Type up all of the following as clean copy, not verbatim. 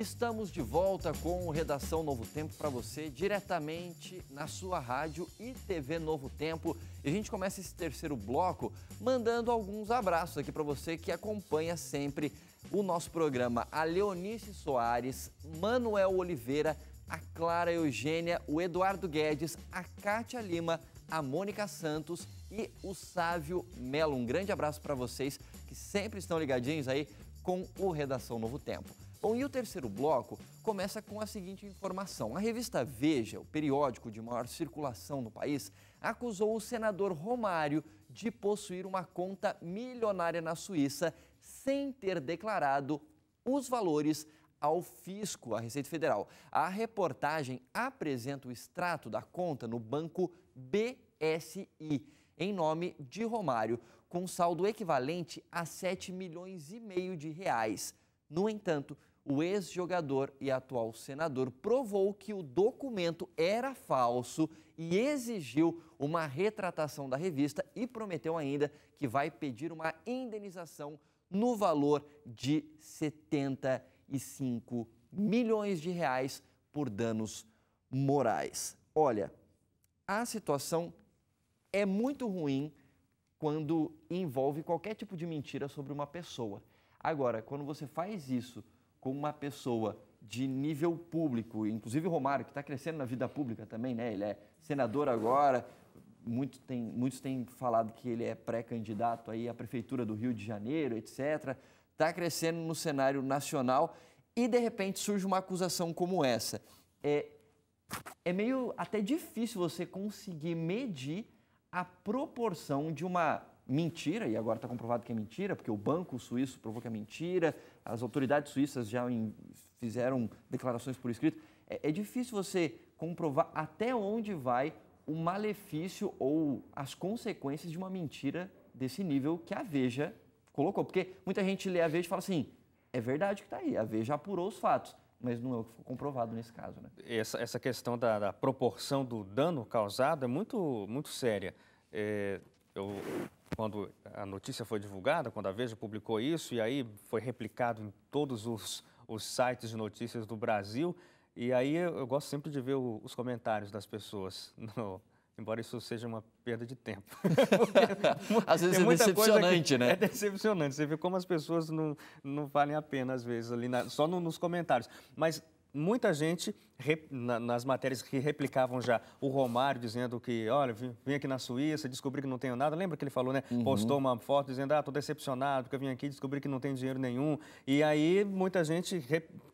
Estamos de volta com o Redação Novo Tempo para você, diretamente na sua rádio e TV Novo Tempo. E a gente começa esse terceiro bloco mandando alguns abraços aqui para você que acompanha sempre o nosso programa. A Leonice Soares, Manuel Oliveira, a Clara Eugênia, o Eduardo Guedes, a Kátia Lima, a Mônica Santos e o Sávio Melo. Um grande abraço para vocês que sempre estão ligadinhos aí com o Redação Novo Tempo. Bom, e o terceiro bloco começa com a seguinte informação. A revista Veja, o periódico de maior circulação no país, acusou o senador Romário de possuir uma conta milionária na Suíça sem ter declarado os valores ao fisco, à Receita Federal. A reportagem apresenta o extrato da conta no banco BSI, em nome de Romário, com saldo equivalente a 7 milhões e meio de reais. No entanto, o ex-jogador e atual senador provou que o documento era falso e exigiu uma retratação da revista e prometeu ainda que vai pedir uma indenização no valor de 75 milhões de reais por danos morais. Olha, a situação é muito ruim quando envolve qualquer tipo de mentira sobre uma pessoa. Agora, quando você faz isso com uma pessoa de nível público, inclusive o Romário, que está crescendo na vida pública também, né? Ele é senador agora, muitos têm falado que ele é pré-candidato aí à Prefeitura do Rio de Janeiro, etc. Está crescendo no cenário nacional e, de repente, surge uma acusação como essa. É meio até difícil você conseguir medir a proporção de uma mentira, e agora está comprovado que é mentira, porque o banco suíço provou que é mentira, as autoridades suíças já fizeram declarações por escrito. É difícil você comprovar até onde vai o malefício ou as consequências de uma mentira desse nível que a Veja colocou. Porque muita gente lê a Veja e fala assim, é verdade que está aí, a Veja apurou os fatos, mas não é o que foi comprovado nesse caso, né? Essa questão da proporção do dano causado é muito, muito séria. Quando a notícia foi divulgada, quando a Veja publicou isso, e aí foi replicado em todos os sites de notícias do Brasil, e aí eu gosto sempre de ver os comentários das pessoas, embora isso seja uma perda de tempo. Às vezes é decepcionante, né? É decepcionante, você vê como as pessoas não valem a pena, às vezes, ali só nos comentários. Mas muita gente, nas matérias que replicavam já o Romário, dizendo que, olha, vim aqui na Suíça, descobri que não tenho nada. Lembra que ele falou, né? Uhum. Postou uma foto dizendo, estou decepcionado porque eu vim aqui e descobri que não tenho dinheiro nenhum. E aí, muita gente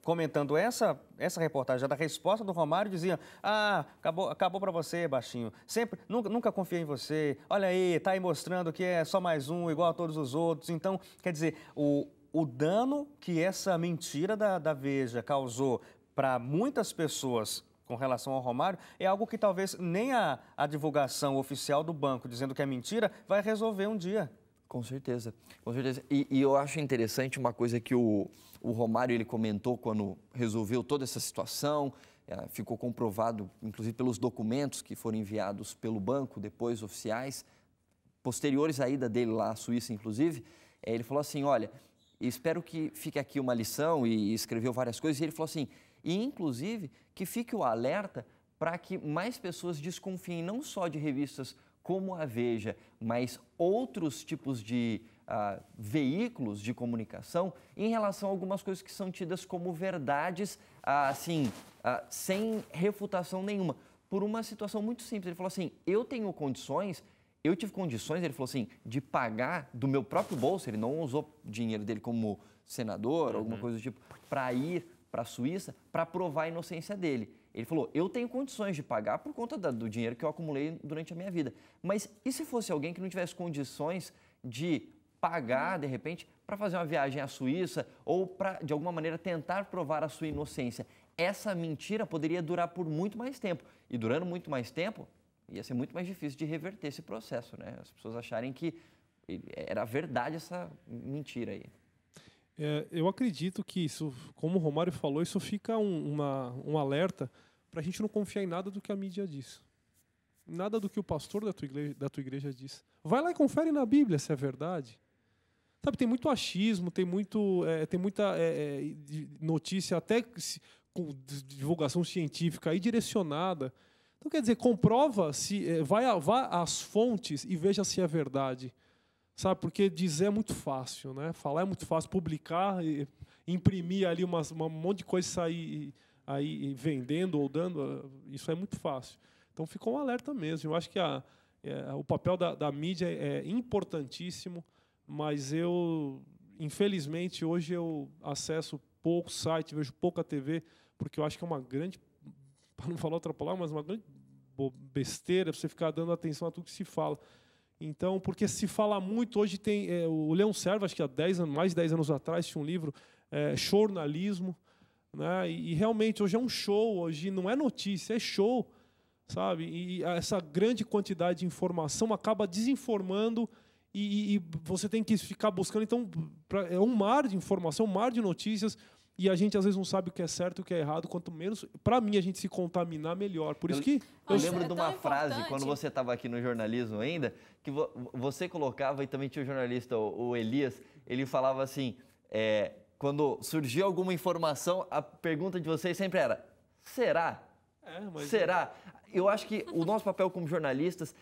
comentando essa reportagem já da resposta do Romário, dizia, acabou para você, baixinho. Nunca confiei em você. Olha aí, tá aí mostrando que é só mais um, igual a todos os outros. Então, quer dizer, o dano que essa mentira da Veja causou para muitas pessoas com relação ao Romário é algo que talvez nem a divulgação oficial do banco dizendo que é mentira vai resolver um dia. Com certeza, com certeza. E eu acho interessante uma coisa que o Romário ele comentou quando resolveu toda essa situação, ficou comprovado, inclusive pelos documentos que foram enviados pelo banco, depois oficiais, posteriores à ida dele lá à Suíça, inclusive, ele falou assim, olha, espero que fique aqui uma lição, e escreveu várias coisas, e ele falou assim, e inclusive que fique o alerta para que mais pessoas desconfiem não só de revistas como a Veja, mas outros tipos de veículos de comunicação em relação a algumas coisas que são tidas como verdades, sem refutação nenhuma, por uma situação muito simples. Ele falou assim, eu tive condições, ele falou assim, de pagar do meu próprio bolso, ele não usou dinheiro dele como senador, alguma coisa do tipo, para ir para a Suíça para provar a inocência dele. Ele falou, eu tenho condições de pagar por conta do dinheiro que eu acumulei durante a minha vida. Mas e se fosse alguém que não tivesse condições de pagar, de repente, para fazer uma viagem à Suíça ou para, de alguma maneira, tentar provar a sua inocência? Essa mentira poderia durar por muito mais tempo. E durando muito mais tempo, ia ser muito mais difícil de reverter esse processo, né? As pessoas acharem que era verdade essa mentira aí. Eu acredito que isso, como o Romário falou, isso fica um alerta para a gente não confiar em nada do que a mídia diz. Nada do que o pastor da tua igreja diz. Vai lá e confere na Bíblia se é verdade. Sabe, tem muito achismo, tem muita notícia até com divulgação científica aí direcionada. Então, quer dizer, comprova, vá às fontes e veja se é verdade. Sabe, porque dizer é muito fácil, né? Falar é muito fácil, publicar, imprimir ali um monte de coisa e sair aí vendendo ou dando, isso é muito fácil. Então, ficou um alerta mesmo. Eu acho que o papel da mídia é importantíssimo, mas infelizmente, hoje eu acesso pouco site, vejo pouca TV, porque eu acho que é uma grande, para não falar outra palavra, mas uma grande besteira você ficar dando atenção a tudo que se fala. Então, porque se fala muito, hoje tem o Leão Serva, acho que há mais de 10 anos atrás, tinha um livro, Jornalismo, né? E realmente hoje é um show, hoje não é notícia, é show, sabe? E essa grande quantidade de informação acaba desinformando e você tem que ficar buscando. Então, é um mar de informação, um mar de notícias, e a gente às vezes não sabe o que é certo e o que é errado. Quanto menos, para mim, a gente se contaminar, melhor. Por isso que eu lembro de uma frase, quando você estava aqui no jornalismo ainda, que você colocava, e também tinha o jornalista, o Elias, ele falava assim, quando surgiu alguma informação, a pergunta de vocês sempre era, será? Será? Eu acho que o nosso papel como jornalistas,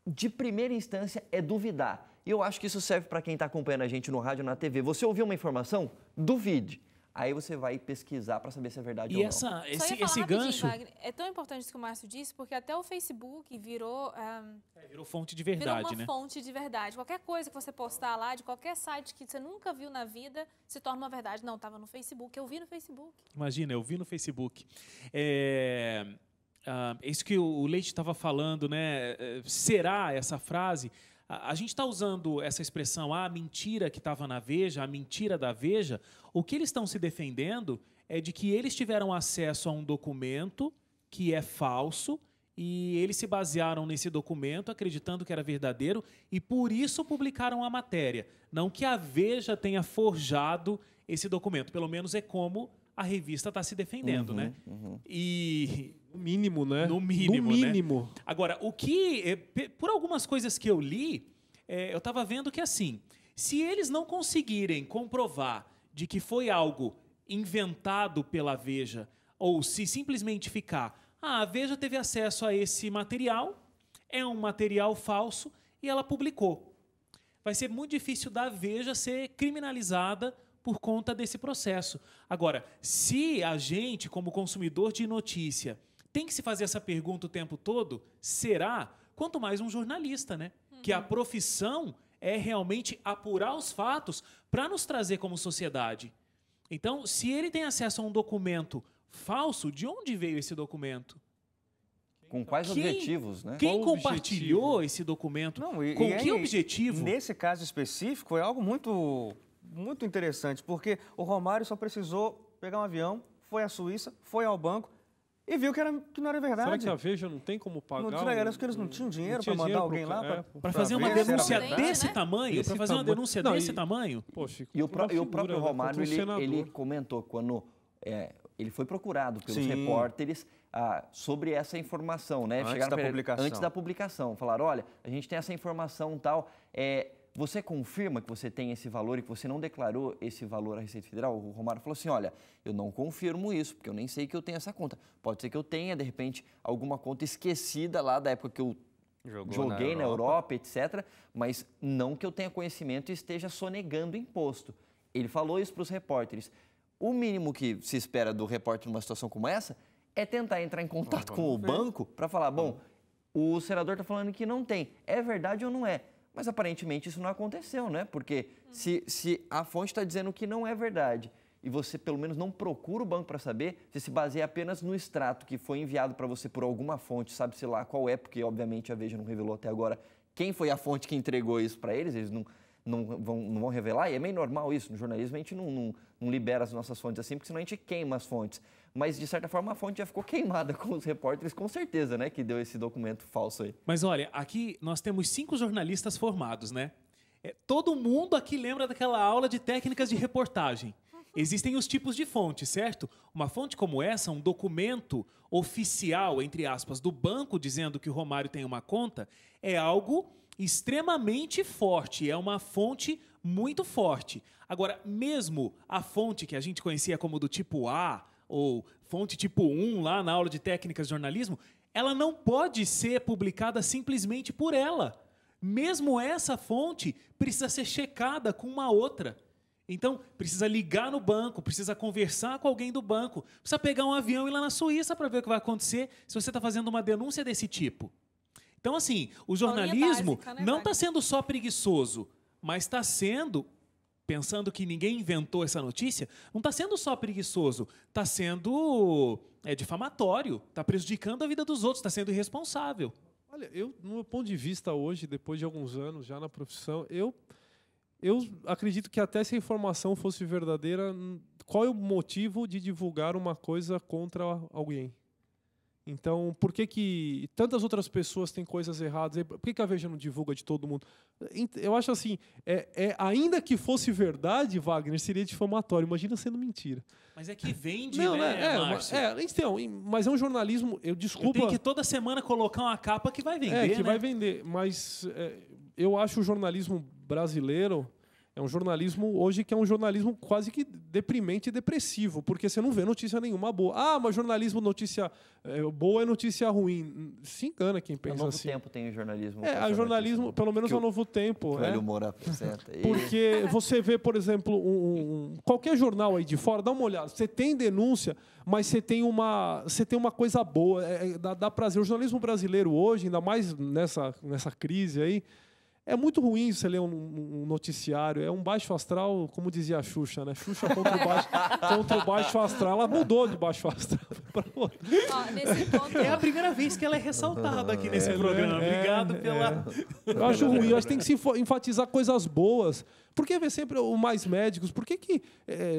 de primeira instância, é duvidar. E eu acho que isso serve para quem está acompanhando a gente no rádio ou na TV. Você ouviu uma informação? Duvide. Aí você vai pesquisar para saber se é verdade ou não. E esse gancho... Wagner, é tão importante isso que o Márcio disse, porque até o Facebook virou fonte de verdade, virou uma fonte de verdade. Qualquer coisa que você postar lá, de qualquer site que você nunca viu na vida, se torna uma verdade. Não, estava no Facebook, eu vi no Facebook. Imagina, eu vi no Facebook. Isso que o Leite estava falando, né? Será essa frase? A gente está usando essa expressão, a mentira que estava na Veja, a mentira da Veja. O que eles estão se defendendo é de que eles tiveram acesso a um documento que é falso e eles se basearam nesse documento acreditando que era verdadeiro e por isso publicaram a matéria. Não que a Veja tenha forjado esse documento, pelo menos é como a revista está se defendendo, né? E... No mínimo, né? No mínimo. Né? Agora, por algumas coisas que eu li, eu estava vendo que, assim, se eles não conseguirem comprovar de que foi algo inventado pela Veja, ou se simplesmente ficar, a Veja teve acesso a esse material, é um material falso, e ela publicou. Vai ser muito difícil da Veja ser criminalizada por conta desse processo. Agora, se a gente, como consumidor de notícia, tem que se fazer essa pergunta o tempo todo, será? Quanto mais um jornalista, né? Que a profissão é realmente apurar os fatos para nos trazer como sociedade. Então, se ele tem acesso a um documento falso, de onde veio esse documento? Com quais objetivos, né? Quem compartilhou esse documento? Não, com que objetivo? Nesse caso específico, é algo muito interessante, porque o Romário só precisou pegar um avião, foi à Suíça, foi ao banco e viu que não era verdade. Será que a Veja não tem como pagar? Não tinha, era que eles não tinham dinheiro para mandar alguém lá para fazer uma denúncia desse tamanho? Para fazer uma denúncia desse tamanho? Poxa, e o próprio Romário, ele comentou quando ele foi procurado pelos repórteres sobre essa informação, né? Antes da publicação. Falaram, olha, a gente tem essa informação e tal, você confirma que você tem esse valor e que você não declarou esse valor à Receita Federal? O Romário falou assim, olha, eu não confirmo isso, porque eu nem sei que eu tenho essa conta. Pode ser que eu tenha, de repente, alguma conta esquecida lá da época que eu joguei na Europa, etc., mas não que eu tenha conhecimento e esteja sonegando imposto. Ele falou isso para os repórteres. O mínimo que se espera do repórter numa situação como essa é tentar entrar em contato com o banco para falar, bom, o senador está falando que não tem. É verdade ou não é? Mas aparentemente isso não aconteceu, né? Porque se a fonte está dizendo que não é verdade e você pelo menos não procura o banco para saber, você se baseia apenas no extrato que foi enviado para você por alguma fonte, sabe-se lá qual é, porque obviamente a Veja não revelou até agora quem foi a fonte que entregou isso para eles não vão revelar, e é meio normal isso. No jornalismo a gente não libera as nossas fontes assim, porque senão a gente queima as fontes. Mas, de certa forma, a fonte já ficou queimada com os repórteres, com certeza, né, que deu esse documento falso aí. Mas, olha, aqui nós temos 5 jornalistas formados, né? Todo mundo aqui lembra daquela aula de técnicas de reportagem. Existem os tipos de fonte, certo? Uma fonte como essa, um documento oficial, entre aspas, do banco dizendo que o Romário tem uma conta, é algo extremamente forte, é uma fonte muito forte. Agora, mesmo a fonte que a gente conhecia como do tipo A, ou fonte tipo 1 lá na aula de técnicas de jornalismo, ela não pode ser publicada simplesmente por ela. Mesmo essa fonte precisa ser checada com uma outra. Então, precisa ligar no banco, precisa conversar com alguém do banco, precisa pegar um avião e ir lá na Suíça para ver o que vai acontecer se você está fazendo uma denúncia desse tipo. Então, assim, o jornalismo básica, né, não Wagner? está sendo só preguiçoso, mas está sendo, pensando que ninguém inventou essa notícia, não está sendo só preguiçoso, está sendo difamatório, está prejudicando a vida dos outros, está sendo irresponsável. Olha, eu, no meu ponto de vista hoje, depois de alguns anos já na profissão, eu acredito que até se a informação fosse verdadeira, qual é o motivo de divulgar uma coisa contra alguém? Então, por que tantas outras pessoas têm coisas erradas? Por que a Veja não divulga de todo mundo? Eu acho assim, ainda que fosse verdade, Wagner, seria difamatório. Imagina sendo mentira. Mas é que vende, Não, né, Márcio? então, mas é um jornalismo, Eu desculpa... tenho que toda semana colocar uma capa que vai vender, que né? vai vender, mas eu acho o jornalismo brasileiro é um jornalismo hoje que é um jornalismo quase que deprimente e depressivo, porque você não vê notícia nenhuma boa. Ah, mas jornalismo, notícia boa é notícia ruim. Se engana quem pensa No Novo assim. Tempo tem o jornalismo. A jornalismo, pelo menos no Novo Tempo. O Hélio Moura apresenta. Porque você vê, por exemplo, qualquer jornal aí de fora, dá uma olhada. Você tem denúncia, mas você tem uma coisa boa. Dá prazer. O jornalismo brasileiro hoje, ainda mais nessa crise aí, é muito ruim você ler um noticiário. É um baixo astral, como dizia a Xuxa, né? Xuxa contra o baixo astral. Ela mudou de baixo astral para outro. Ó, nesse ponto, É a primeira vez que ela é ressaltada aqui nesse programa. Obrigado pela... Eu acho ruim. Eu acho que tem que se enfatizar coisas boas. Por que ver sempre o mais médicos? Por que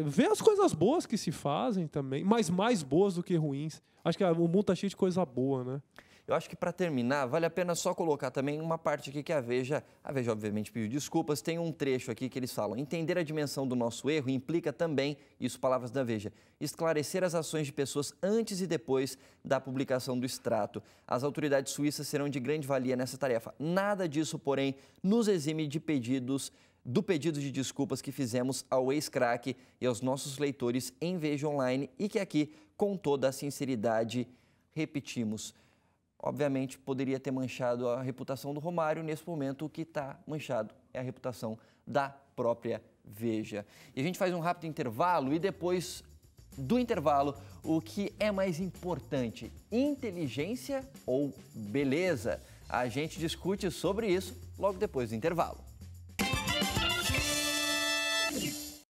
ver as coisas boas que se fazem também, mas mais boas do que ruins? Acho que o mundo está cheio de coisa boa, né? Eu acho que para terminar, vale a pena só colocar também uma parte aqui que a Veja obviamente pediu desculpas, tem um trecho aqui que eles falam: entender a dimensão do nosso erro implica também, isso palavras da Veja, esclarecer as ações de pessoas antes e depois da publicação do extrato. As autoridades suíças serão de grande valia nessa tarefa. Nada disso, porém, nos exime de pedido de desculpas que fizemos ao ex-craque e aos nossos leitores em Veja Online e que aqui, com toda a sinceridade, repetimos. Obviamente, poderia ter manchado a reputação do Romário. Nesse momento, o que está manchado é a reputação da própria Veja. E a gente faz um rápido intervalo e depois do intervalo, o que é mais importante, inteligência ou beleza? A gente discute sobre isso logo depois do intervalo.